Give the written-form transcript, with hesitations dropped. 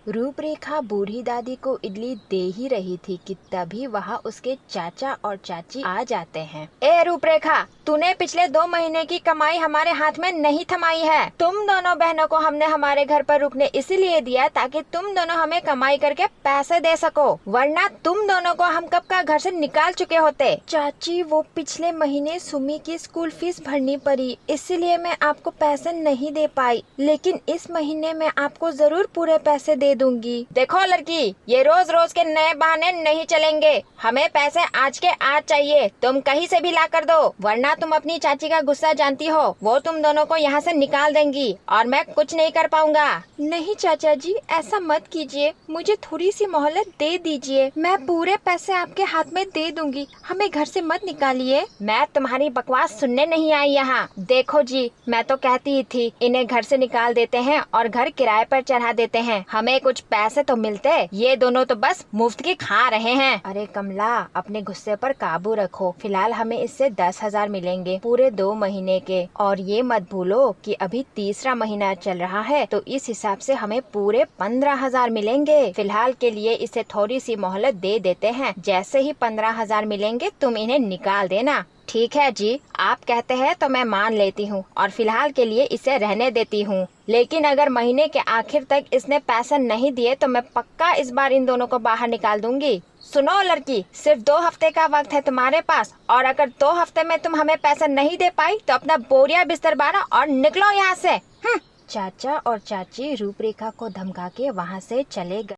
रूपरेखा बूढ़ी दादी को इडली दे ही रही थी कि तभी वहाँ उसके चाचा और चाची आ जाते हैं। ए रूपरेखा, तूने पिछले 2 महीने की कमाई हमारे हाथ में नहीं थमाई है। तुम दोनों बहनों को हमने हमारे घर पर रुकने इसीलिए दिया ताकि तुम दोनों हमें कमाई करके पैसे दे सको, वरना तुम दोनों को हम कब का घर से निकाल चुके होते। चाची, वो पिछले महीने सुमी की स्कूल फीस भरनी पड़ी, इसीलिए मैं आपको पैसे नहीं दे पाई, लेकिन इस महीने में आपको जरूर पूरे पैसे दे दूंगी। देखो लड़की, ये रोज रोज के नए बहाने नहीं चलेंगे। हमें पैसे आज के आज चाहिए। तुम कहीं से भी ला कर दो, वरना तुम अपनी चाची का गुस्सा जानती हो, वो तुम दोनों को यहाँ से निकाल देंगी और मैं कुछ नहीं कर पाऊंगा। नहीं चाचा जी, ऐसा मत कीजिए, मुझे थोड़ी सी मोहलत दे दीजिए, मैं पूरे पैसे आपके हाथ में दे दूंगी, हमें घर से मत निकालिए। मैं तुम्हारी बकवास सुनने नहीं आई यहाँ। देखो जी, मैं तो कहती ही थी इन्हें घर से निकाल देते हैं और घर किराए पर चढ़ा देते हैं, हमें कुछ पैसे तो मिलते। ये दोनों तो बस मुफ्त की खा रहे हैं। अरे कमला, अपने गुस्से पर काबू रखो। फिलहाल हमें इससे 10,000 मिलेंगे पूरे 2 महीने के, और ये मत भूलो कि अभी तीसरा महीना चल रहा है, तो इस हिसाब से हमें पूरे 15,000 मिलेंगे। फिलहाल के लिए इसे थोड़ी सी मोहलत दे देते हैं। जैसे ही 15,000 मिलेंगे तुम इन्हें निकाल देना। ठीक है जी, आप कहते हैं तो मैं मान लेती हूँ और फिलहाल के लिए इसे रहने देती हूँ, लेकिन अगर महीने के आखिर तक इसने पैसे नहीं दिए तो मैं पक्का इस बार इन दोनों को बाहर निकाल दूंगी। सुनो लड़की, सिर्फ 2 हफ्ते का वक्त है तुम्हारे पास, और अगर 2 हफ्ते में तुम हमें पैसे नहीं दे पाई तो अपना बोरिया बिस्तर बांधो और निकलो यहाँ से। चाचा और चाची रूपरेखा को धमका के वहाँ से चले गए।